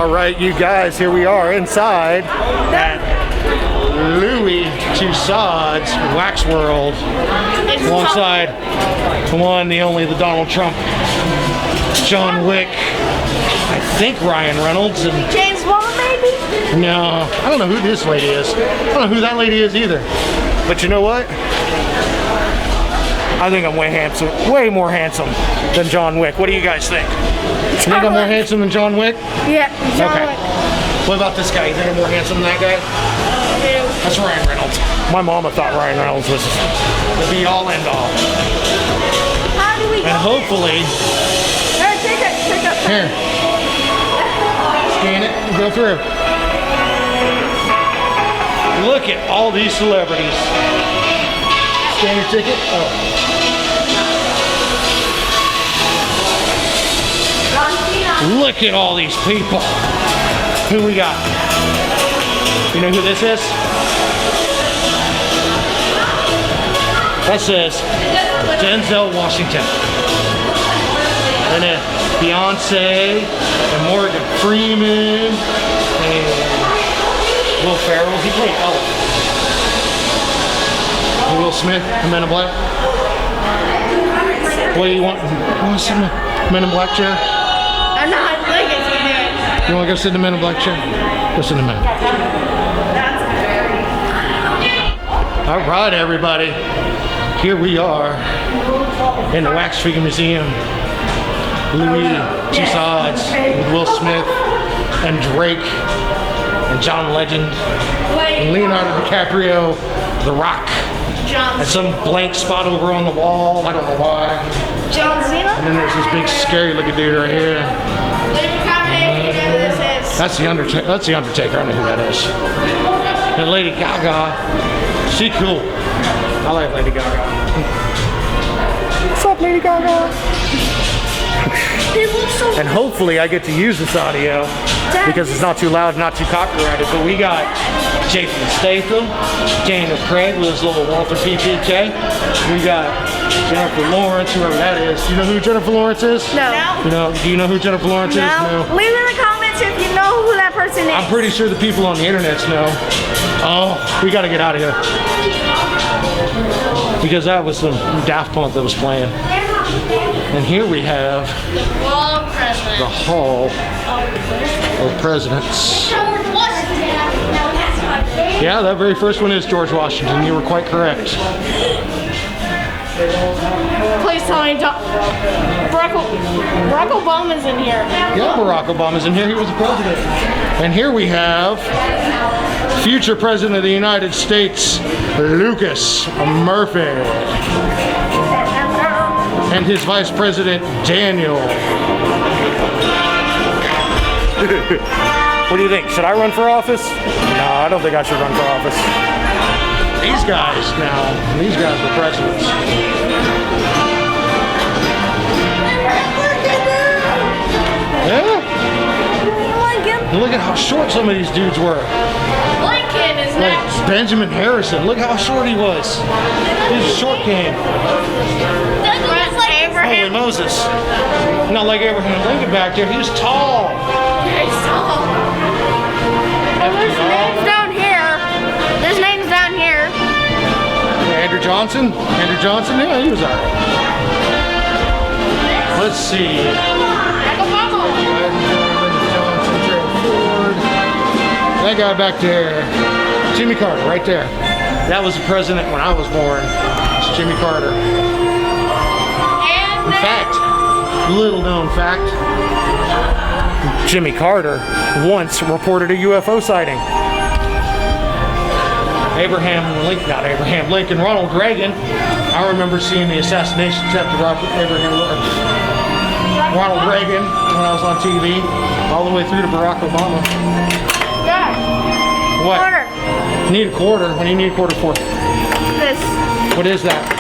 All right, you guys, here we are inside at Louis Toussaint's Wax World, alongside the one, the only, the Donald Trump, John Wick, I think Ryan Reynolds, and James Bond, maybe? No, I don't know who this lady is. I don't know who that lady is either. But you know what? I think I'm way more handsome than John Wick. What do you guys think? You think I'm more handsome than John Wick? Yeah, John Okay. Wick. What about this guy? You think I'm more handsome than that guy? That's Ryan Reynolds. My mama thought Ryan Reynolds was the be all end all. How do we go? And hopefully, Here, take it. here, scan it and go through. Look at all these celebrities. Scan your ticket. Oh. Look at all these people. Who we got? You know who this is? That says Denzel Washington. And then Beyonce and Morgan Freeman and Will Ferrell. He played Elf. And Will Smith, the Men in Black. What do you want? You want to sit in the Men in Black chair? I'm not like it. You want to go sit in the Men in Black chair? Go sit in the Men. All right, everybody. Here we are in the Wax Figure Museum. Louis Toussaint's with Will Smith and Drake and John Legend and Leonardo DiCaprio, The Rock, and some blank spot over on the wall. I don't know why. John Cena? And then there's this big scary looking dude right here. That's the Undertaker. That's the Undertaker. I know who that is. And Lady Gaga. She cool. I like Lady Gaga. What's up, Lady Gaga? They look so And hopefully I get to use this audio because it's not too loud, not too copyrighted. But we got Jason Statham, Daniel Craig with his little Walter PPK. We got Jennifer Lawrence, whoever that is. You know who Jennifer Lawrence is? No. Do you know who Jennifer Lawrence is? No. Leave in the comments if you know who that person is. I'm pretty sure the people on the internet know. Oh, we got to get out of here. Because that was some Daft Punk that was playing. And here we have the Hall of Presidents. Yeah, that very first one is George Washington. You were quite correct. Please tell me Barack Obama's in here. Yeah, Barack Obama's in here. He was the president. And here we have future President of the United States, Lucas Murphy. And his Vice President, Daniel. What do you think? Should I run for office? No, I don't think I should run for office. These guys were presidents. Yeah? Look at how short some of these dudes were. Lincoln is Like next. Benjamin Harrison, look how short he was. He was a short king. Holy Moses. Not like Abraham Lincoln back there, he was tall. He's tall. Oh, there's names down here. There's names down here. Andrew Johnson? Andrew Johnson? Yeah, he was alright. Let's see. That guy back there, Jimmy Carter, right there. That was the president when I was born. It's Jimmy Carter. In fact, little known fact, Jimmy Carter once reported a UFO sighting. Ronald Reagan. I remember seeing the assassination attempt of Ronald Reagan when I was on TV, all the way through to Barack Obama. Yeah. What? Quarter. You need a quarter. What do you need a quarter for? This. What is that?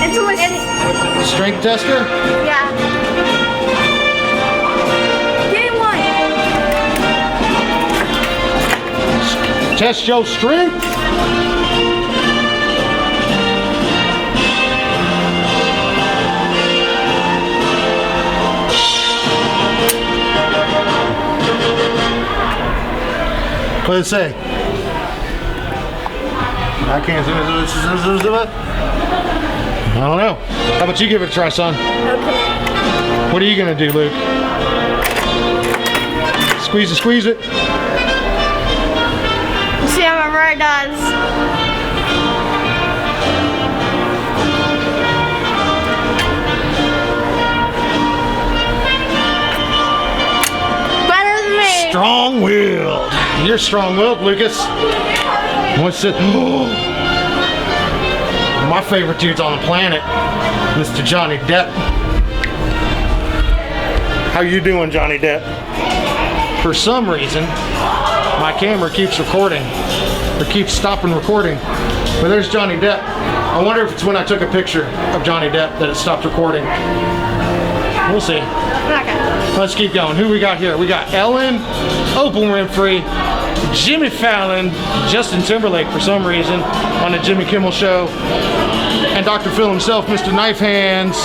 It's Strength tester? yeah. Give me one. Test your strength. What does it say? I can't. I don't know. How about you give it a try, son? Okay. What are you gonna do, Luke? Squeeze it, squeeze it. See how my it does. Better than me. Strong-willed. You're strong-willed, Lucas. What's it? My favorite dude's on the planet, Mr. Johnny Depp. How you doing, Johnny Depp? For some reason, my camera keeps recording, or keeps stopping recording. But there's Johnny Depp. I wonder if it's when I took a picture of Johnny Depp that it stopped recording. We'll see. Okay. Let's keep going. Who we got here? We got Ellen, Oprah Winfrey, Jimmy Fallon, Justin Timberlake for some reason on the Jimmy Kimmel Show, and Dr. Phil himself, Mr. Knife Hands.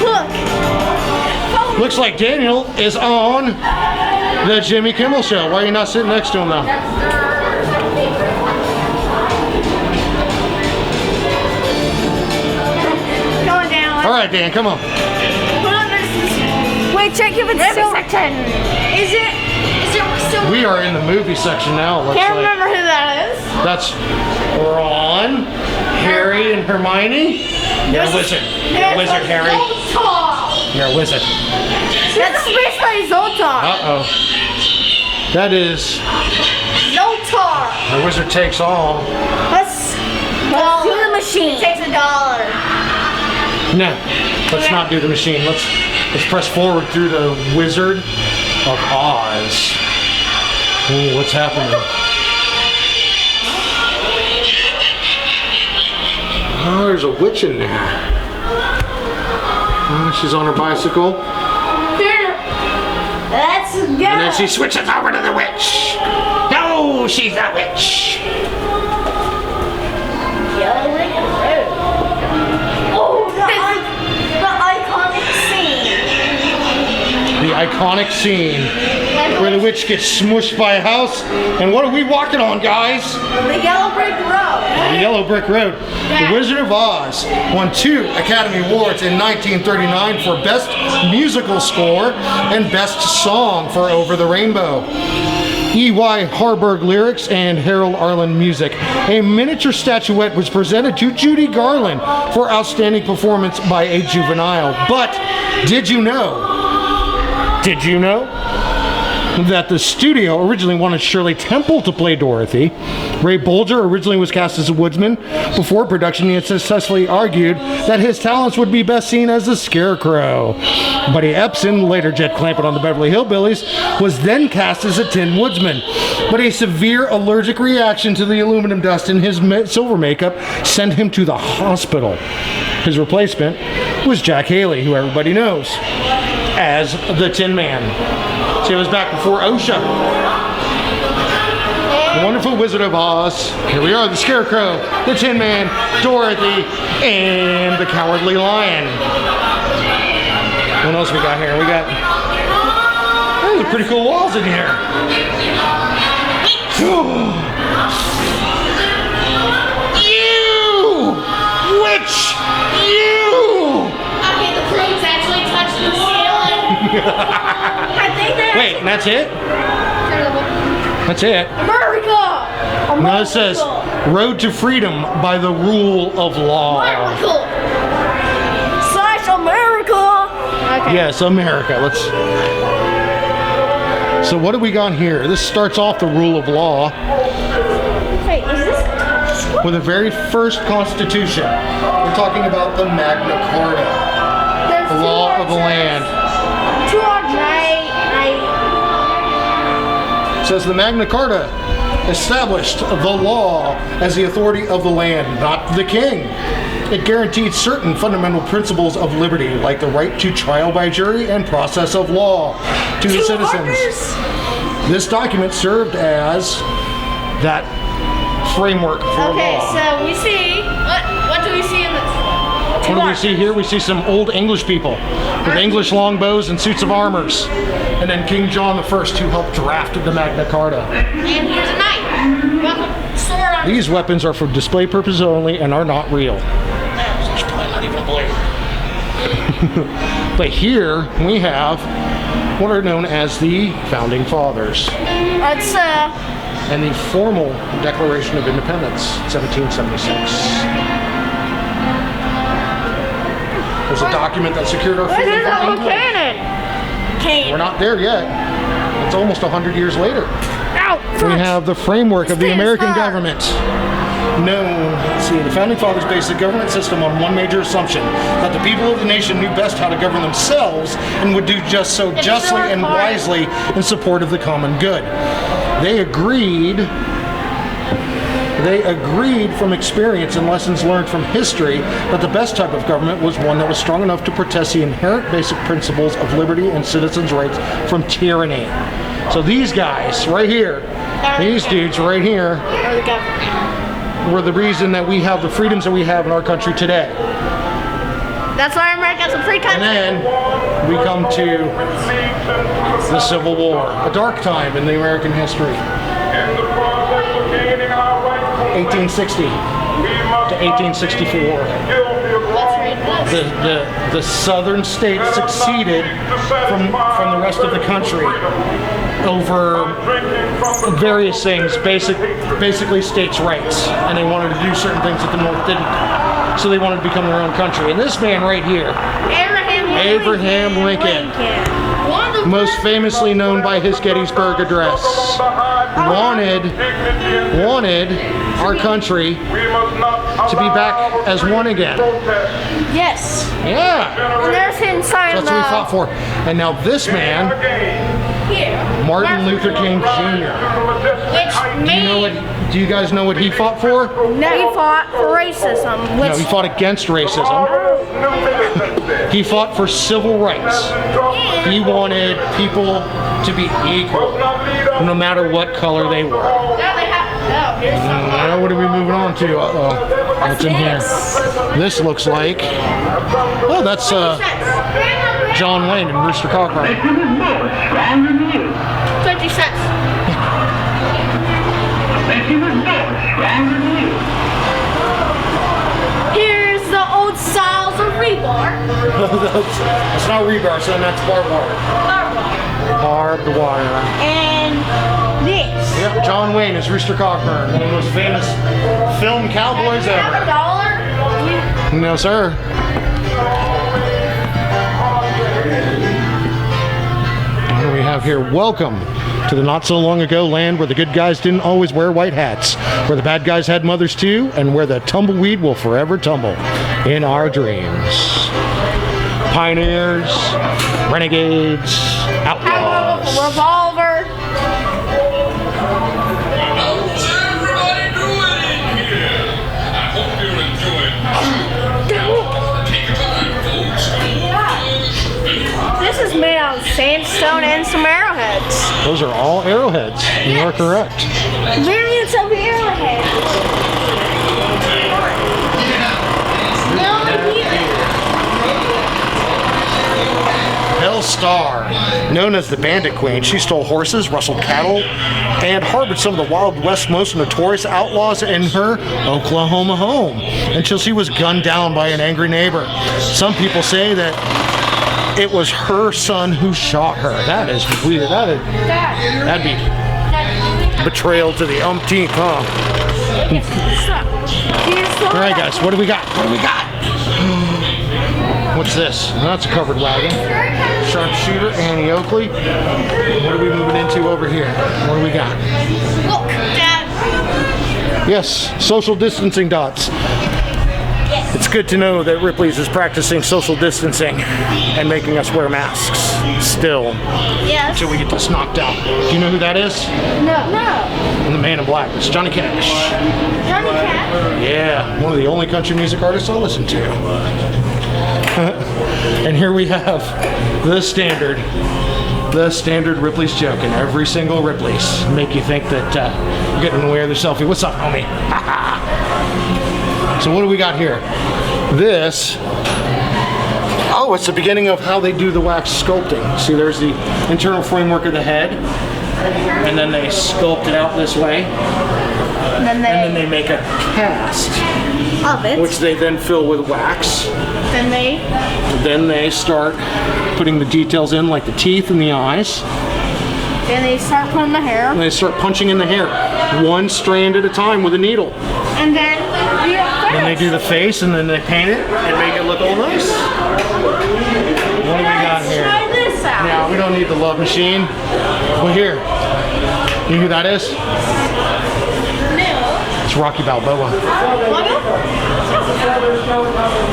Look. Looks like Daniel is on the Jimmy Kimmel Show. Why are you not sitting next to him though? Going down. All right, Dan, come on. Wait, check if it's still. Is it still? We are in the movie section now. Looks Can't like. remember who that is. That's Ron, Harry, and Hermione. You're a wizard. You're a wizard, Harry. You're a wizard. That's basically Zoltar. Uh-oh. That is Zoltar. the wizard takes all. Let's do the machine. It takes $1. No, let's not do the machine. Let's press forward through the Wizard of Oz. Ooh, what's happening? Oh, there's a witch in there. Oh, she's on her bicycle. Let's go. And then she switches over to the witch. No, she's a witch. The iconic scene where the witch gets smushed by a house. And what are we walking on, guys? The yellow brick road. The yellow brick road. The Wizard of Oz won 2 Academy Awards in 1939 for Best Musical Score and Best Song for Over the Rainbow. E.Y. Harburg lyrics and Harold Arlen music. A miniature statuette was presented to Judy Garland for outstanding performance by a juvenile. But did you know that the studio originally wanted Shirley Temple to play Dorothy? Ray Bolger originally was cast as a woodsman. Before production, he had successfully argued that his talents would be best seen as the Scarecrow. Buddy Epson, later Jed Clampett on the Beverly Hillbillies, was then cast as a Tin Woodsman. But a severe allergic reaction to the aluminum dust in his silver makeup sent him to the hospital. His replacement was Jack Haley, who everybody knows as the Tin Man. So it was back before OSHA. The Wonderful Wizard of Oz. Here we are, the Scarecrow, the Tin Man, Dorothy, and the Cowardly Lion. What else we got here? We got... Oh, there's pretty cool walls in here. You! Witch! You! Okay, the prunes actually touched the ceiling. I think they're... Wait, and that's it? That's it. America! No, it says Road to Freedom by the Rule of Law. America! Slash America! Okay. Yes, America. Let's. So what do we got here? This starts off the Rule of Law Wait, is this... with the very first Constitution. We're talking about the Magna Carta, the law of the land. 2 words, right? It says the Magna Carta established the law as the authority of the land, not the king. It guaranteed certain fundamental principles of liberty, like the right to trial by jury and process of law to the citizens. This document served as that framework for Okay, law. so we see... What do we see in this? What do we see here? We see some old English people with English longbows and suits of armors. And then King John I, who helped draft the Magna Carta. And here's a knife. Sword on. These weapons are for display purposes only and are not real. There's probably not even a blade. But here we have what are known as the Founding Fathers. That's And the formal Declaration of Independence, 1776. There's a document that secured our freedom There's from a England. cannon. We're not there yet. It's almost 100 years later. Ow, We have the framework of the Stand American firm. government. The Founding Fathers based the government system on one major assumption, that the people of the nation knew best how to govern themselves and would do just so justly and wisely in support of the common good. They agreed from experience and lessons learned from history that the best type of government was one that was strong enough to protect the inherent basic principles of liberty and citizens' rights from tyranny. So these guys right here, these dudes right here, Or the government. were the reason that we have the freedoms that we have in our country today. That's why America's a free And country. then we come to the Civil War, a dark time in the American history. 1860 to 1864. Let's read this. The southern states succeeded from the rest of the country over various things, basically states' rights, and they wanted to do certain things that the North didn't. So they wanted to become their own country. And this man right here, Abraham Lincoln, One of the most first- famously known by his Gettysburg Address, wanted our country to be back as one again. Yes. Yeah, And there's him signing that's what he fought for. And now this man, here. Martin Luther King Jr. Which made Do you guys know what he fought for? he fought for racism. No, Which he fought against racism. He fought for civil rights. He wanted people to be equal, no matter what color they were. now they have. Oh, here's some. Now what are we moving on to? Uh-oh. What's in here? This looks like... Oh, that's John Wayne and Rooster Cogburn. 50 cents. Here's the old styles of rebar. It's not rebar, son. That's barbed wire. Barbed wire. And this. Yep, John Wayne is Rooster Cogburn, one of the most famous film cowboys Have a ever. dollar? No, sir. What do we have here? Welcome to the not so long ago land where the good guys didn't always wear white hats, where the bad guys had mothers too, and where the tumbleweed will forever tumble in our dreams. Pioneers, renegades, outlaws. Have a revolver. How's everybody doing in here? I hope you're enjoying Take your time, folks. This is made out of sandstone and some arrowheads. Those are all arrowheads. You are correct. Millions of arrowheads. No idea. Belle Starr, known as the Bandit Queen, she stole horses, rustled cattle, and harbored some of the Wild West's most notorious outlaws in her Oklahoma home until she was gunned down by an angry neighbor. Some people say that it was her son who shot her. That is weird. That'd be betrayal to the umpteenth, huh? All right, guys, what do we got? What do we got? What's this? That's a covered wagon. Sharpshooter, Annie Oakley. What are we moving into over here? What do we got? Look, Dad. Yes, social distancing dots. It's good to know that Ripley's is practicing social distancing and making us wear masks still Yes. until we get this knocked out. Do you know who that is? No. And the Man in Black. It's Johnny Cash. Johnny Cat. Yeah, one of the only country music artists I listen to. And here we have the standard Ripley's joke in every single Ripley's. Make you think that you're getting away with a selfie. What's up, homie? So what do we got here? this. Oh, it's the beginning of how they do the wax sculpting. See, there's the internal framework of the head, and then they sculpt it out this way, And and then they make a cast, of it. which they then fill with wax. Then They start putting the details in, like the teeth and the eyes. they start putting the hair. And they start punching in the hair, one strand at a time with a needle. And then Then they do the face, and then they paint it and make it look all nice. What do we got here? Try this out. Now, we don't need the love machine. Well, here. You know who that is? It's Rocky Balboa.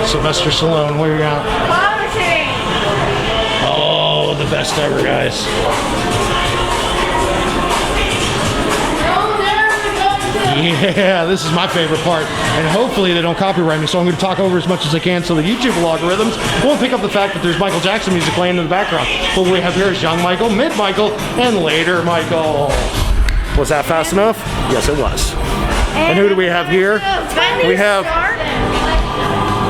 Sylvester Stallone. What do you got? Oh, the best ever, guys. Yeah, this is my favorite part. And hopefully they don't copyright me, so I'm going to talk over as much as I can so the YouTube algorithms won't pick up the fact that there's Michael Jackson music playing in the background. What we have here is young Michael, mid Michael, and later Michael. Was that fast enough? Yes, it was. And who do we have here? We have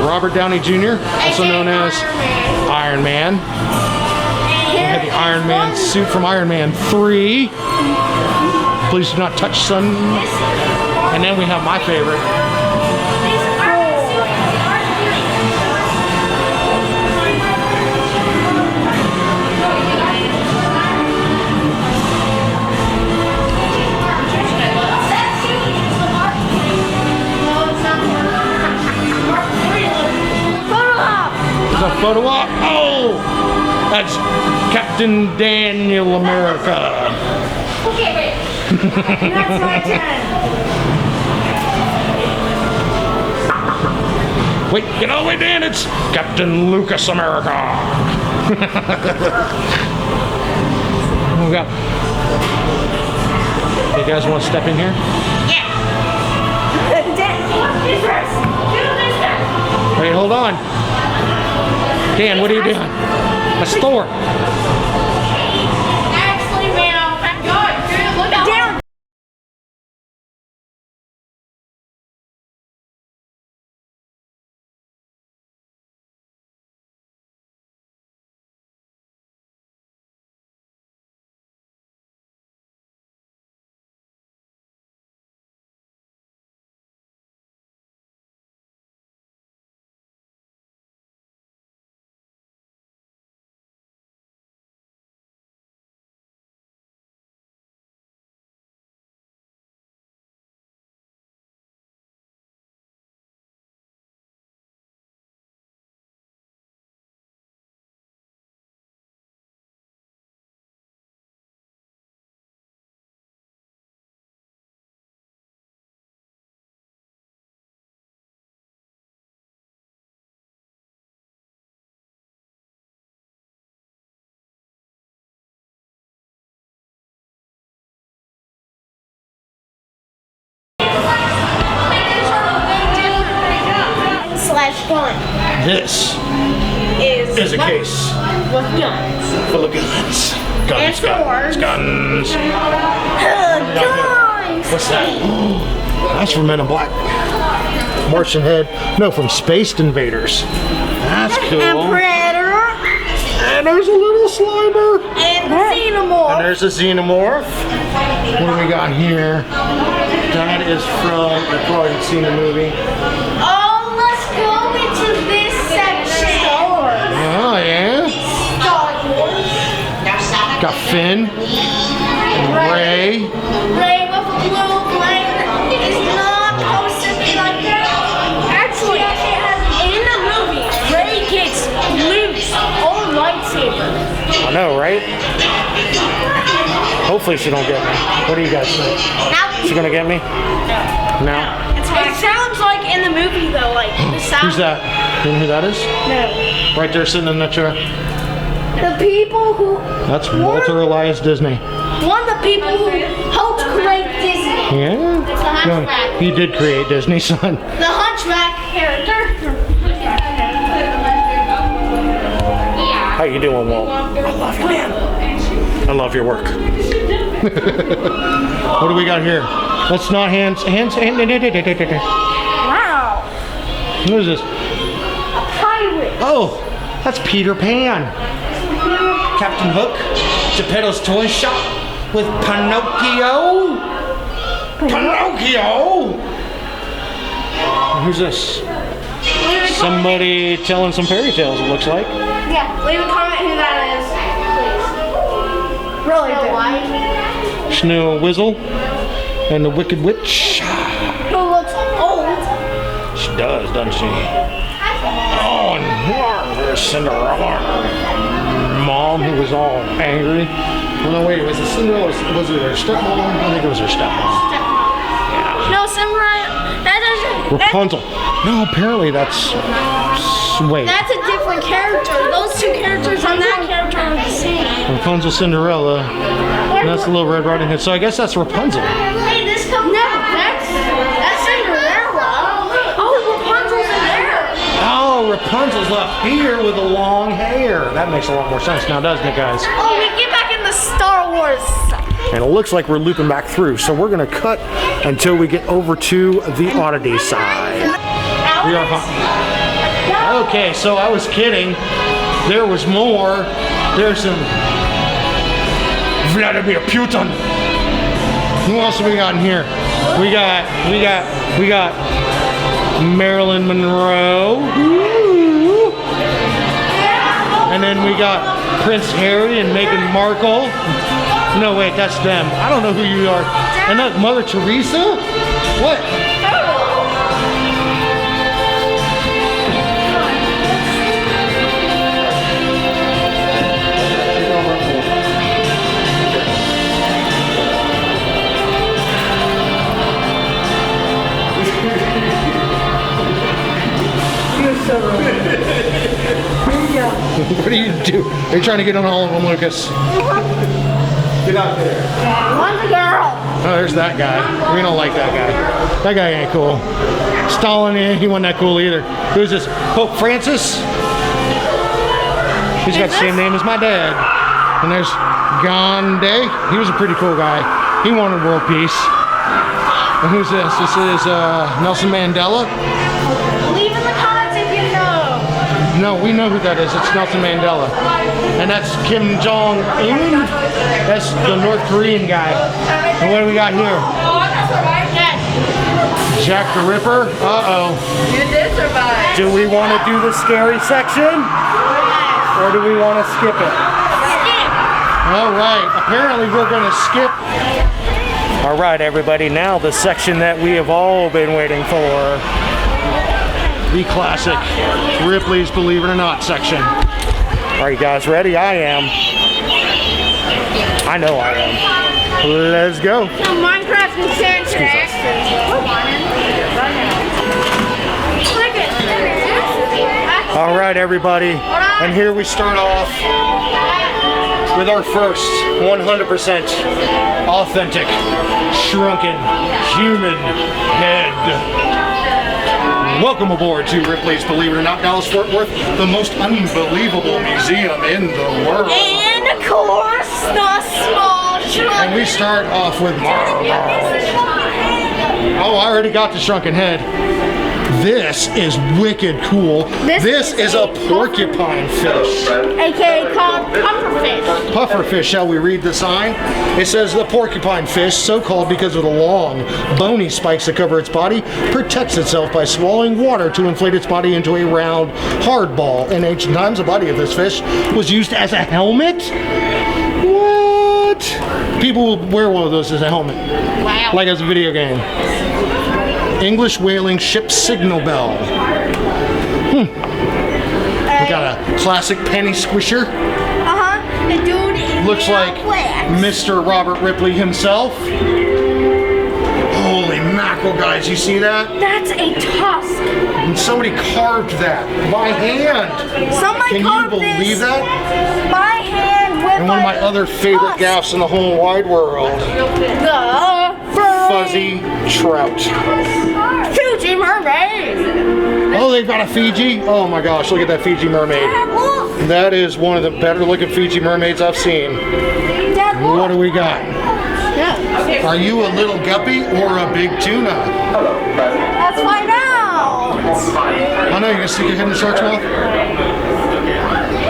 Robert Downey Jr., also known as Iron Man. We have the Iron Man suit from Iron Man 3. Please do not touch, son. And then we have my favorite. It's a photo op. Oh! That's Captain Daniel America. Okay, wait. That's my turn. Wait, get all the way, Dan. It's Captain Lucas America. Oh, we got. You guys want to step in here? Wait, hold on. Dan, what are you doing? That's Thor. Actually, man, I'm good. Dude, look out. Down. Gun This is a case with guns. full of guns. Guns, And guns, swords. guns. Guns! What's that? That's from Men in Black. Martian head. No, from Space Invaders. That's cool. And Predator. And there's a little Slimer. And Xenomorph. And there's a Xenomorph. What do we got here? That is from, I probably haven't seen the movie. Oh, let's go into this section. Oh, yeah? Star Wars. Got Finn. And Ray. Ray with a blue flame is not supposed to be like that. Actually, in the movie, Ray gets Luke's old lightsaber. I know, right? Hopefully she don't get me. What do you guys think? She gonna get me? No. It sounds like in the movie though, like the sound. Who's that? You know who that is? No. Right there sitting in that chair. The people who. That's Walter Elias Disney. One of the people who helped create Disney. Yeah? It's the Hunchback. He did create Disney, son. The Hunchback character. How you doing, Walt? I love you, man. I love your work. What do we got here? That's not hands. Wow. What is this? Oh, that's Peter Pan. Captain Hook, Geppetto's toy shop with Pinocchio. Pinocchio! Who's this? Somebody telling some fairy tales, it looks like. Yeah, leave a comment who that is. Please. Really do. Snow Whizzle and the Wicked Witch. Who looks old. She does, doesn't she? Oh, and there's Cinderella. Mom, who was all angry. Oh, no, wait, was it Cinderella? Was it her stepmom? I think it was her stepmom. No, Cinderella. Rapunzel. No, apparently that's. Wait. That's a different character. Those two characters and that character are the same. Rapunzel, Cinderella. And that's the Little Red Riding Hood. So I guess that's Rapunzel. Hey, this comes. No, that's Cinderella. Oh, Rapunzel's in there. Oh, Rapunzel's up here with the long hair. That makes a lot more sense now, doesn't it, guys? Oh, we get back in the Star Wars. And it looks like we're looping back through. So we're going to cut until we get over to the oddity side. We are hot. Okay, so I was kidding. There was more. There's some Vladimir Putin. Who else have we got in here? We got Marilyn Monroe. Ooh. And then we got Prince Harry and Meghan Markle. No, wait, that's them. I don't know who you are. And that Mother Teresa? What? What do you do? Are you trying to get on all of them, Lucas? Get out there. One's a girl. Oh, there's that guy. We don't like that guy. That guy ain't cool. Stalin, he wasn't that cool either. Who's this? Pope Francis? He's got the same name as my dad. And there's Gandhi. He was a pretty cool guy. He wanted world peace. And who's this? This is Nelson Mandela. Leave in the comments if you know. No, we know who that is. It's Nelson Mandela. And that's Kim Jong-un. That's the North Korean guy. And what do we got here? Jack the Ripper. Uh-oh. You did survive. Do we want to do the scary section? Or do we want to skip it? All right. Apparently we're going to skip. All right, everybody. Now the section that we have all been waiting for. The classic Ripley's Believe It or Not section. Are you guys ready? I am. I know I am. Let's go. Minecraft and Sand today. All right, everybody. And here we start off with our first 100% authentic shrunken human head. Welcome aboard to Ripley's Believe It or Not, Dallas Fort Worth, the most unbelievable museum in the world. And of course, the small shrunken. And we start off with Oh, I already got the shrunken head. This is wicked cool. This is a porcupine fish. AKA called pufferfish. Pufferfish, shall we read the sign? It says the porcupine fish, so called because of the long, bony spikes that cover its body, protects itself by swallowing water to inflate its body into a round, hard ball. In ancient times, the body of this fish was used as a helmet. What? People would wear one of those as a helmet. Wow. Like as a video game. English whaling ship signal bell. We got a classic penny squisher. The dude is Looks like Mr. Robert Ripley himself. Holy mackerel, guys, you see that? That's a tusk. And somebody carved that by hand. Somebody Can you carved believe this that? by hand with And one of my other favorite gaffs in the whole wide world. the Fuzzy trout. Fiji mermaid. Oh, they've got a Fiji? Oh my gosh, look at that Fiji mermaid. Look. That is one of the better looking Fiji mermaids I've seen. Dad, look. What do we got? Yeah. Are you a little guppy or a big tuna? Let's find out. I know you're gonna stick your head in the shark's mouth?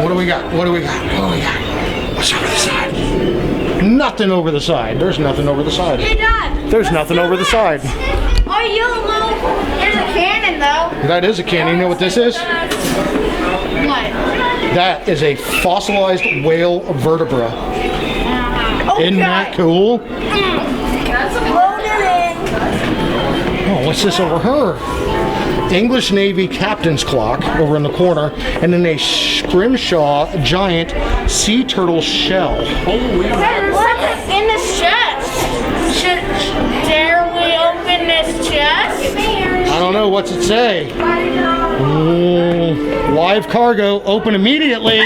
What do we got? What do we got? What do we got? What's over the side? Nothing over the side. There's nothing over the side. Hey, Dad. There's nothing over the side. Are you little? There's a cannon, though. That is a cannon. You know what this is? What? That is a fossilized whale vertebra. Okay. Isn't that cool? Load it in. Oh, what's this over her? English Navy captain's clock over in the corner, and then a scrimshaw giant sea turtle shell. What's in this chest? Dare we open this chest? I don't know, what's it say? Ooh, live cargo, open immediately.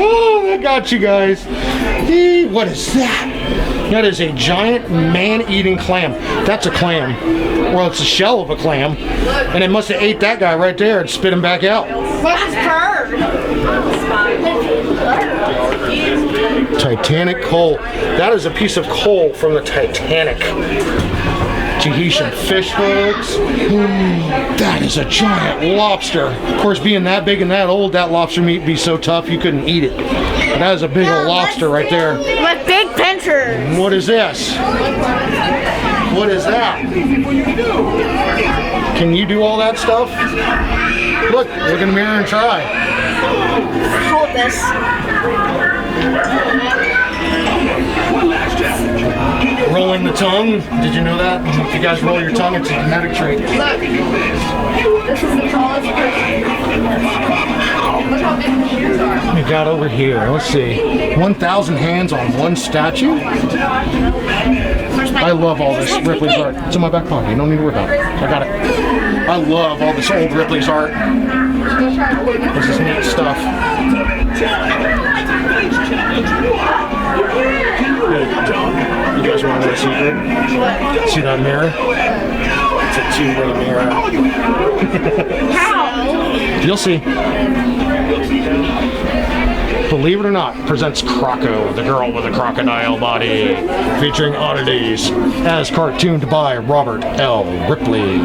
Oh, I got you guys. What is that? That is a giant man-eating clam. That's a clam. Well, it's a shell of a clam. And it must have ate that guy right there and spit him back out. What's this bird? Titanic coal. That is a piece of coal from the Titanic. Tahitian fish hooks. That is a giant lobster. Of course, being that big and that old, that lobster meat would be so tough you couldn't eat it. But that is a big old lobster right there. With big pincers. What is this? What is that? Can you do all that stuff? Look in the mirror and try. Hold this. Rolling the tongue. Did you know that? If you guys roll your tongue, it's a genetic trait. Look, this is the tallest person. Look how big the shoes are. We got over here. Let's see. 1,000 hands on one statue. I love all this Ripley's art. It's in my back pocket. You don't need to worry about it. I got it. I love all this old Ripley's art. This is neat stuff. You guys want to know a secret? See that mirror? It's a two-way mirror. How? You'll see. Believe it or not, presents Croco, the girl with a crocodile body, featuring oddities, as cartooned by Robert L. Ripley.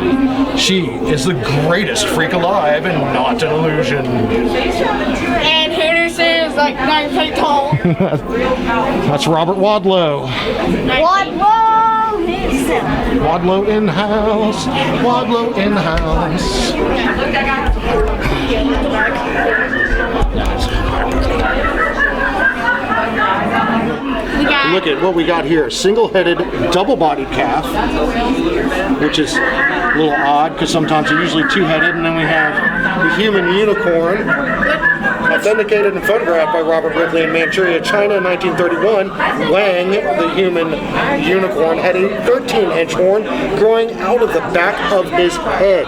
She is the greatest freak alive and not an illusion. And Henderson is like 9 feet tall. That's Robert Wadlow. Wadlow himself. Wadlow in house. Wadlow in house. Look at what we got here. Single-headed, double-bodied calf, which is a little odd because sometimes they're usually two-headed. And then we have the human unicorn, authenticated and photographed by Robert Ripley in Manchuria, China in 1931. Wang, the human unicorn, had a 13-inch horn growing out of the back of his head.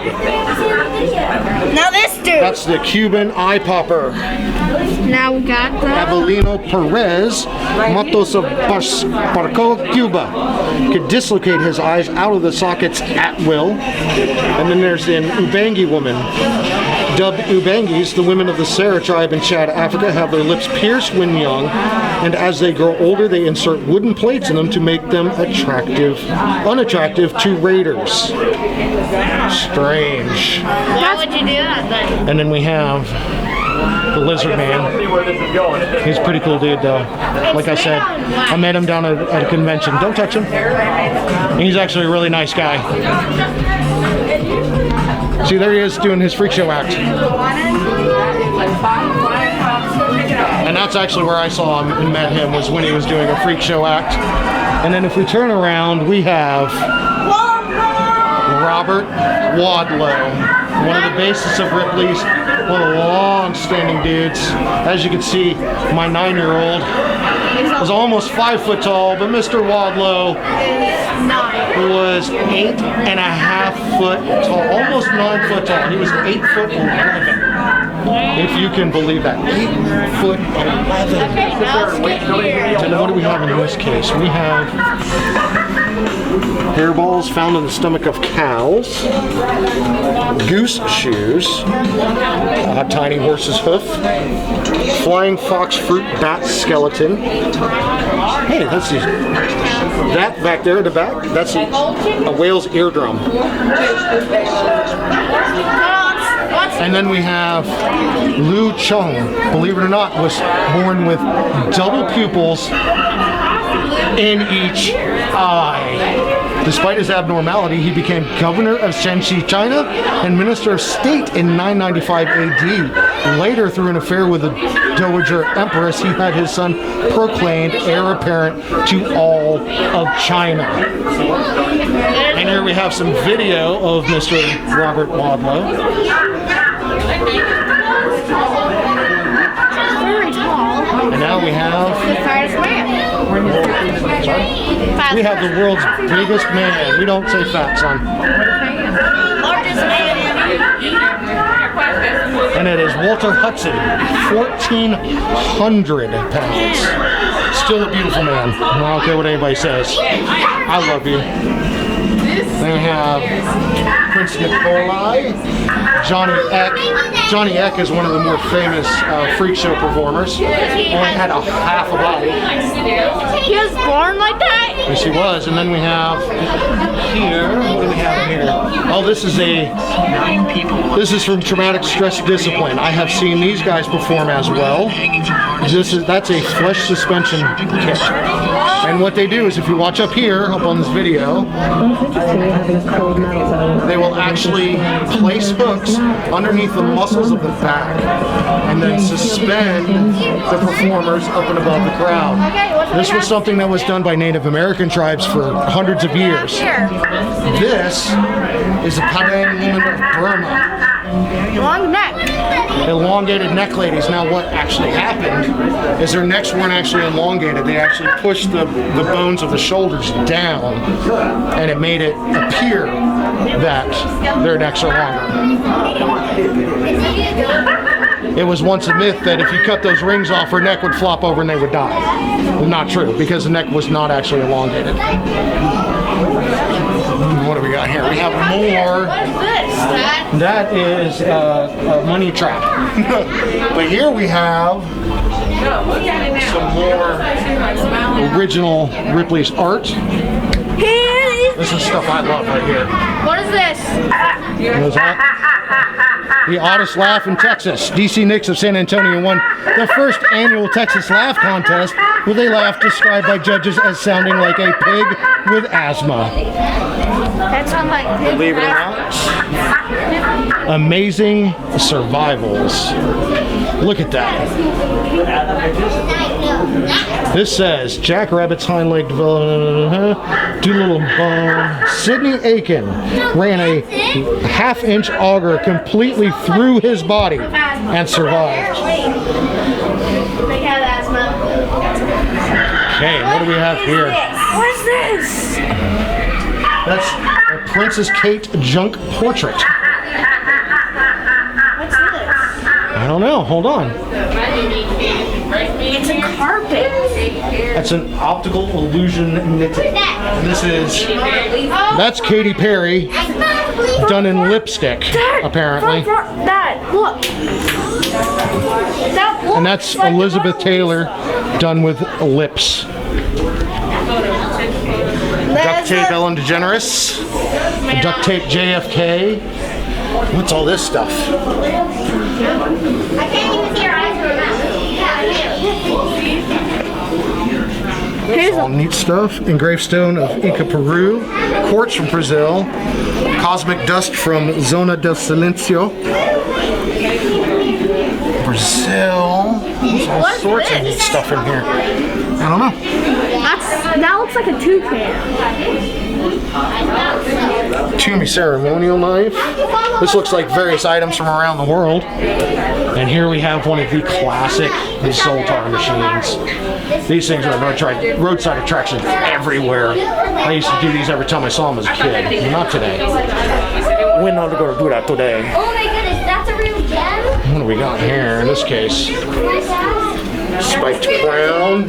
Now this dude. That's the Cuban eye popper. Now we got the Avelino Perez, Matos of Barco, Cuba, could dislocate his eyes out of the sockets at will. And then there's an Ubangi woman. Dubbed Ubangis, the women of the Sara tribe in Chad, Africa, have their lips pierced when young, and as they grow older, they insert wooden plates in them to make them unattractive to raiders. Strange. Why would you do that then? And then we have the lizard man. He's a pretty cool dude though. Like I said, I met him down at a convention. Don't touch him. He's actually a really nice guy. See, there he is doing his freak show act. And that's actually where I saw him and met him, was when he was doing a freak show act. And then if we turn around, we have Robert Wadlow, one of the basis of Ripley's, one of the long-standing dudes. As you can see, my 9-year-old was almost 5 foot tall, but Mr. Wadlow was 8.5 foot tall, almost 9 foot tall. He was 8 foot 11. If you can believe that. 8 foot 11. Okay, now let's get here. And what do we have in this case? We have Hairballs found in the stomach of cows. Goose shoes. A tiny horse's hoof. Flying fox fruit bat skeleton. Hey, let's see. That back there at the back, that's a whale's eardrum. And then we have Lu Chung, believe it or not, was born with double pupils in each eye. Despite his abnormality, he became governor of Shanxi, China, and minister of state in 995 AD. Later, through an affair with the Dowager Empress, he had his son proclaimed heir apparent to all of China. And here we have some video of Mr. Robert Wadlow. Very tall. And now we have The fattest man. we have the world's biggest man. We don't say fat, son. Largest man. And it is Walter Hudson, 1,400 pounds. Still a beautiful man. I don't care what anybody says. I love you. Then we have Prince Nikolai, Johnny Eck. Johnny Eck is one of the more famous freak show performers. Only had a half a body. He was born like that? Yes, he was. And then we have here. What do we have here? Oh, this is from Traumatic Stress Discipline. I have seen these guys perform as well. That's a flesh suspension kit. And what they do is, if you watch up here, up on this video, they will actually place hooks underneath the muscles of the back and then suspend the performers up and above the crowd. This was something that was done by Native American tribes for hundreds of years. This is the Padang woman of Burma. Long neck. Elongated neck ladies. Now what actually happened is their necks weren't actually elongated. They actually pushed the bones of the shoulders down, and it made it appear that their necks are longer. It was once a myth that if you cut those rings off, her neck would flop over and they would die. Not true, because the neck was not actually elongated. What do we got here? We have more. That is a money trap. But here we have some more original Ripley's art. This is stuff I love right here. What is this? What is that? The oddest laugh in Texas. DC Nicks of San Antonio won the first annual Texas Laugh Contest with a laugh described by judges as sounding like a pig with asthma. That sounds like pig. Believe it or not. Amazing survivals. Look at that. This says Jackrabbit's hind leg development. Doolittle bone. Sidney Aiken ran a half-inch auger completely through his body and survived. They had asthma. Okay, what do we have here? What is this? That's a Princess Kate junk portrait. What's this? I don't know. Hold on. It's a carpet. That's an optical illusion knitting. And this is, that's Katy Perry done in lipstick, apparently. Dad, look. That And that's Elizabeth Taylor done with lips. Duct tape Ellen DeGeneres. Duct tape JFK. What's all this stuff? I can't even see your eyes from Here's all neat stuff. Engraved stone of Inca, Peru. Quartz from Brazil. Cosmic dust from Zona del Silencio. Brazil. There's all sorts of neat stuff in here. I don't know. That looks like a toucan. Toomey ceremonial knife. This looks like various items from around the world. And here we have one of the classic Zoltar machines. These things are roadside attractions everywhere. I used to do these every time I saw them as a kid. Not today. We're not going to do that today. Oh my goodness, that's a real gem? What do we got here in this case? Spiked crown,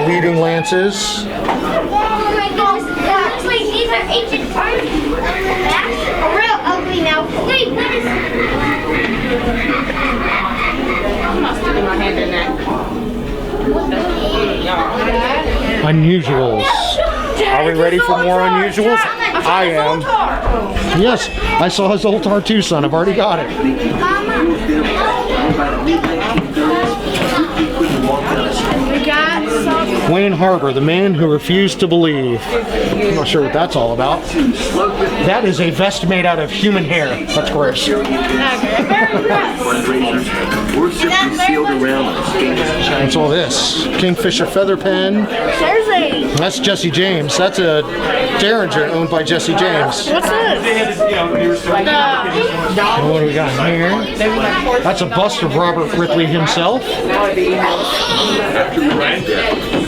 bleeding lances. Oh my goodness, that looks like these unusuals. Are we ready for more unusuals? I am. Yes, I saw his Zoltar too, son. I've already got it. Wayne Harbor, the man who refused to believe. I'm not sure what that's all about. That is a vest made out of human hair. That's gross. What's all this? Kingfisher feather pen. That's Jesse James. That's a Derringer owned by Jesse James. What's this? And what do we got here? That's a bust of Robert Ripley himself.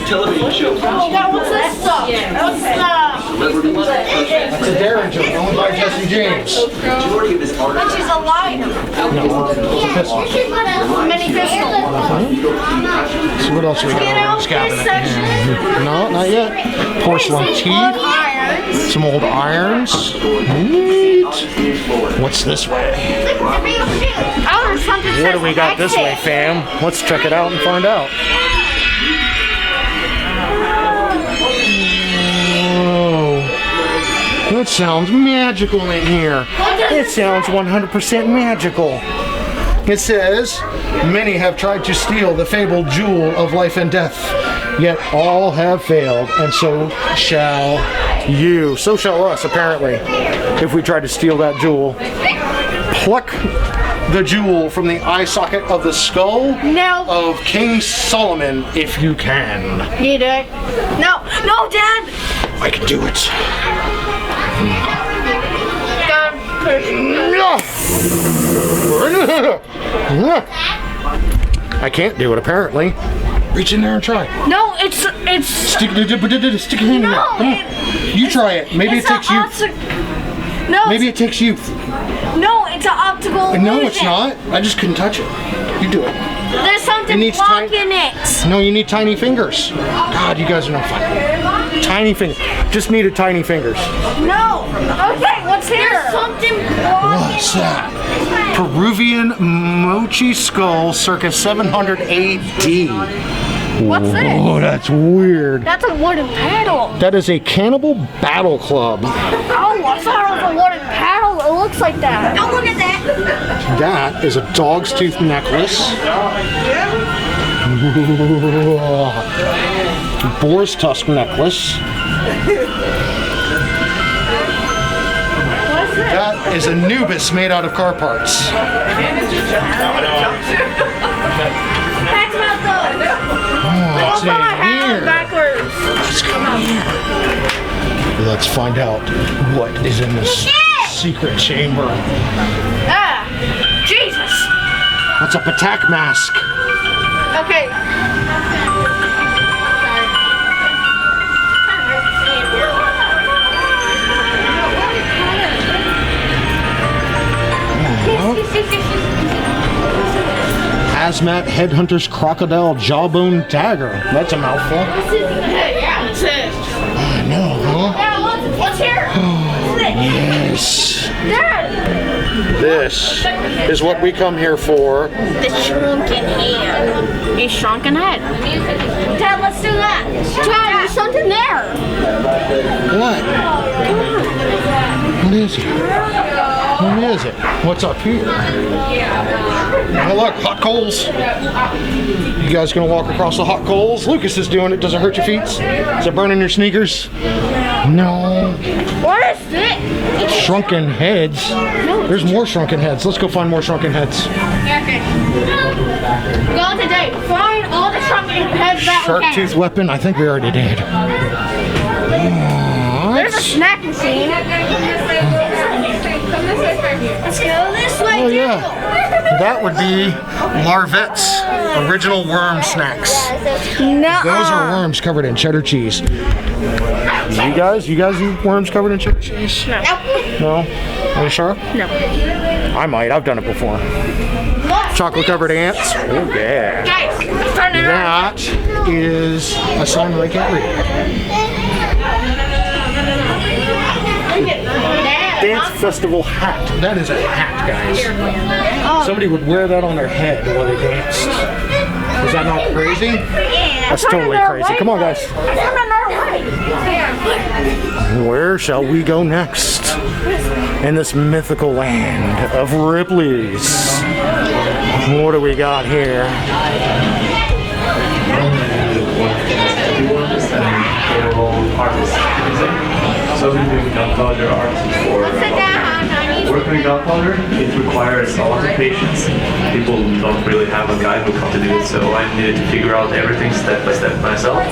Television show. What's this stuff? That's a Derringer owned by Jesse James. Majority of his art. Which is a lighter. No, it's a pistol. Mini pistol. So what else we got in this cabinet? No, not yet. Porcelain teeth. Some old irons. Neat. What's this way? What do we got this way, fam? Let's check it out and find out. It sounds magical in here. It sounds 100% magical. It says, many have tried to steal the fabled jewel of life and death, yet all have failed, and so shall you. So shall us, apparently, if we try to steal that jewel. Pluck the jewel from the eye socket of the skull of King Solomon if you can. You do it. No, Dad. I can do it. I can't do it, apparently. Reach in there and try. No, it's Stick your hand in there. Come on. You try it. Maybe it takes you. No. Maybe it takes you. No, it's an optical illusion. No, it's not. I just couldn't touch it. You do it. There's something blocking it. No, you need tiny fingers. God, you guys are no fun. Tiny fingers. Just needed tiny fingers. No. Okay, what's here? There's something blocking. What's that? Peruvian mochi skull circa 700 AD. What's this? Oh, that's weird. That's a wooden paddle. That is a cannibal battle club. Oh, I thought it was a wooden paddle. It looks like that. Don't look at that. That is a dog's tooth necklace. Boar's tusk necklace. That is Anubis made out of car parts. That's about those. What's in here? Backwards. Let's find out what is in this secret chamber. Ah, Jesus. That's a Patak mask. Okay. Hazmat Headhunter's Crocodile Jawbone Dagger. That's a mouthful. Yeah, that's it. I know, huh? Yeah, what's here? Yes. Dad. This is what we come here for. The shrunken head. A shrunken head. Dad, let's do that. Dad, there's something there. What? What is it? What is it? What's up here? Oh look, hot coals. You guys gonna walk across the hot coals? Lucas is doing it. Does it hurt your feet? Is it burning your sneakers? No. What is it? Shrunken heads. There's more shrunken heads. Let's go find more shrunken heads. Okay. Go today. Find all the shrunken heads that we Shark can. tooth weapon. I think we already did. There's a snack machine. Let's go this way. Oh yeah. That would be Larvette's original worm snacks. No. Those are worms covered in cheddar cheese. You guys eat worms covered in cheddar cheese? No. No? Are you sure? No. I might. I've done it before. Chocolate covered ants. Oh yeah. Guys, turn it around. That is a sign that I can't read. Dance festival hat. That is a hat, guys. Somebody would wear that on their head while they danced. Is that not crazy? Yeah. That's totally crazy. Come on, guys. Where shall we go next? In this mythical land of Ripley's. What do we got here? So we've been doing gunpowder art for working with gunpowder. It requires a lot of patience. People don't really have a guide who come to do it, so I needed to figure out everything step by step myself.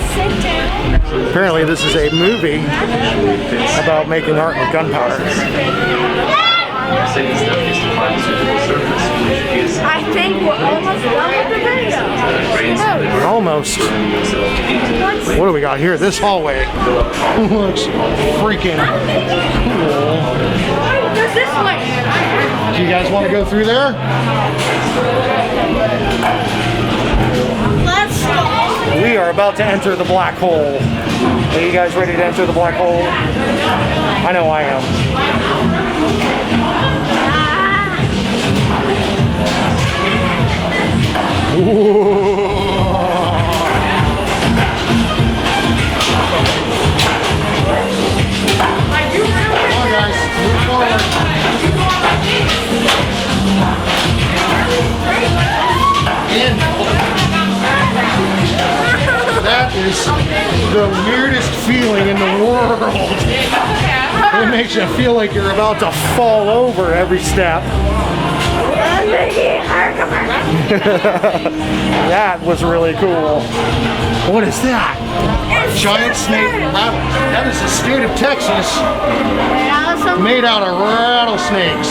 Apparently this is a movie about making art with gunpowder. The second step is to find a suitable surface, which is I think we're almost done with the video. grains of the Almost. yourself. What do we got here? This hallway looks freaking cool. There's this way. Do you guys want to go through there? Let's go. We are about to enter the black hole. Are you guys ready to enter the black hole? I know I am. Come on, guys, move forward. That is the weirdest feeling in the world. It makes you feel like you're about to fall over every step. That was really cool. What is that? Giant snake rattle. That is the state of Texas, made out of rattlesnakes.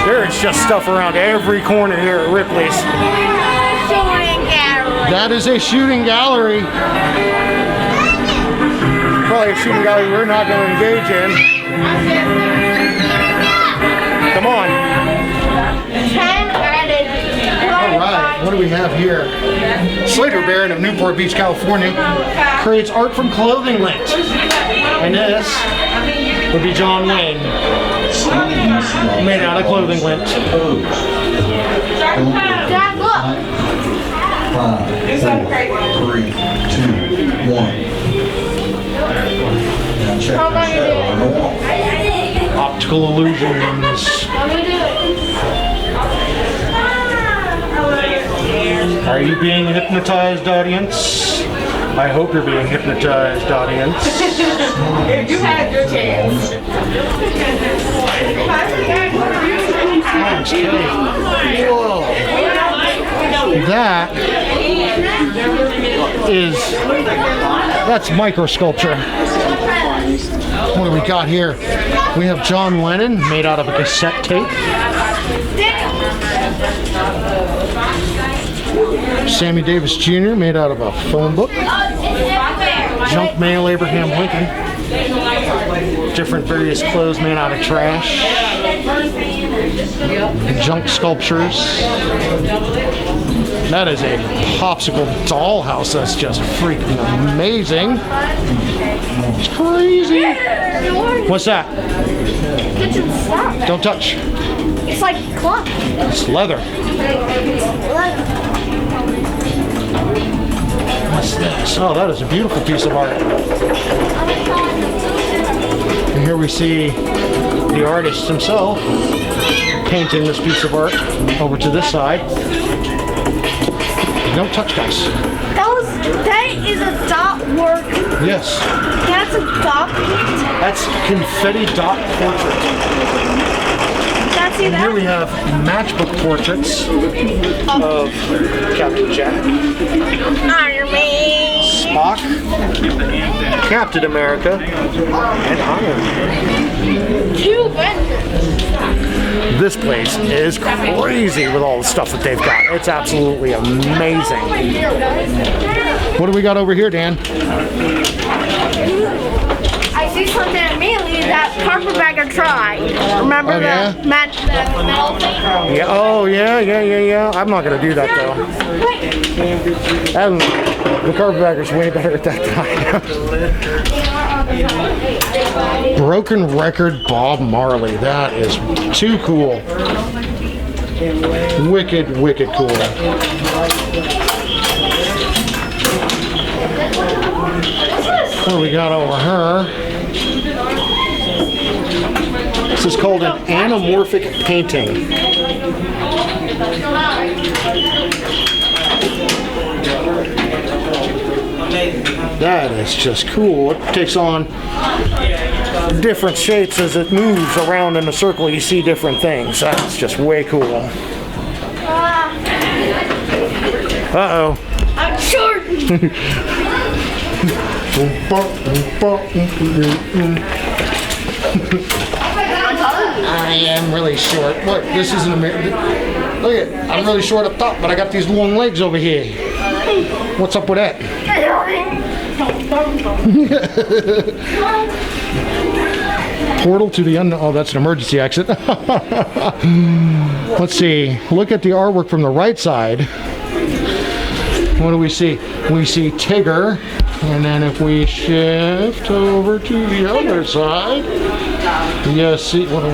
There is just stuff around every corner here at Ripley's. That is a shooting gallery. Probably a shooting gallery we're not going to engage in. Come on. Alright, what do we have here? Slater Baron of Newport Beach, California creates art from clothing lint. And this would be John Wayne, made out of clothing lint. Dad, look. 5, 4, 3, 2, 1. Now check How about you this out. Optical illusions. Are you being hypnotized, audience? I hope you're being hypnotized, audience. If you had your chance. Whoa. That's microsculpture. What do we got here? We have John Lennon made out of a cassette tape. Sammy Davis Jr. made out of a phone book. Junk mail Abraham Lincoln. Different various clothes made out of trash. Junk sculptures. That is a popsicle dollhouse. That's just freaking amazing. It's crazy. What's that? Kitchen stuff. Don't touch. It's like cloth. It's leather. What's this? Oh, that is a beautiful piece of art. And here we see the artist himself painting this piece of art over to this side. Don't touch, guys. That is a dot work. Yes. That's a dot. That's confetti dot portrait. That's And here we have matchbook portraits of Captain Jack, Iron Man. Spock, Captain America, and Iron Man. Two vendors. This place is crazy with all the stuff that they've got. It's absolutely amazing. What do we got over here, Dan? I see something immediately. That carpet bag carpetbagger tried. Remember Oh, yeah? the metal thing? Yeah. Oh, yeah. I'm not gonna do that though. The carpetbagger's way better at that time. Broken record Bob Marley. That is too cool. Wicked, wicked cool. What do we got over her? This is called an anamorphic painting. That is just cool. It takes on different shapes as it moves around in a circle. You see different things. That's just way cool. Uh-oh. I'm short. I am really short. Look, this isn't a mirror. Look at, I'm really short up top, but I got these long legs over here. What's up with that? Portal to the unknown. Oh, that's an emergency exit. Let's see. Look at the artwork from the right side. What do we see? We see Tigger. And then if we shift over to the other side, you see what?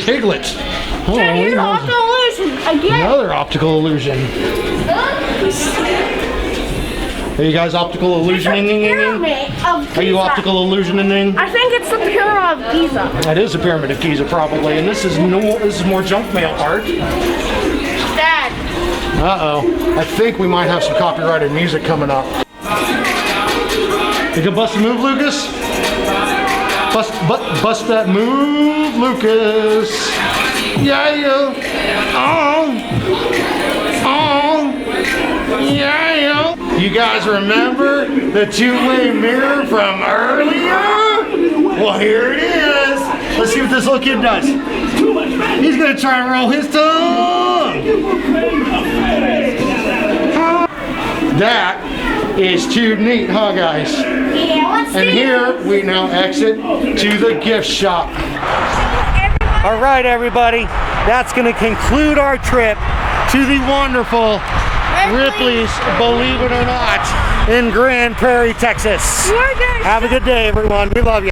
Piglet. Oh, Here's optical illusion again. another optical illusion. Are you guys optical illusioning? Pyramid of Giza. Are you optical illusioning? I think it's the Pyramid of Giza. That is a pyramid of Giza, probably. And this is more junk mail art. Dad. Uh-oh. I think we might have some copyrighted music coming up. You can bust a move, Lucas? Bust that move, Lucas. Yeah. Yeah. You guys remember the two-way mirror from earlier? Well, here it is. Let's see what this little kid does. He's gonna try and roll his tongue. That is too neat, huh, guys? Yeah, let's see. And here we now exit to the gift shop. All right, everybody. That's going to conclude our trip to the wonderful Ripley's, believe it or not, in Grand Prairie, Texas. Have a good day, everyone. We love you.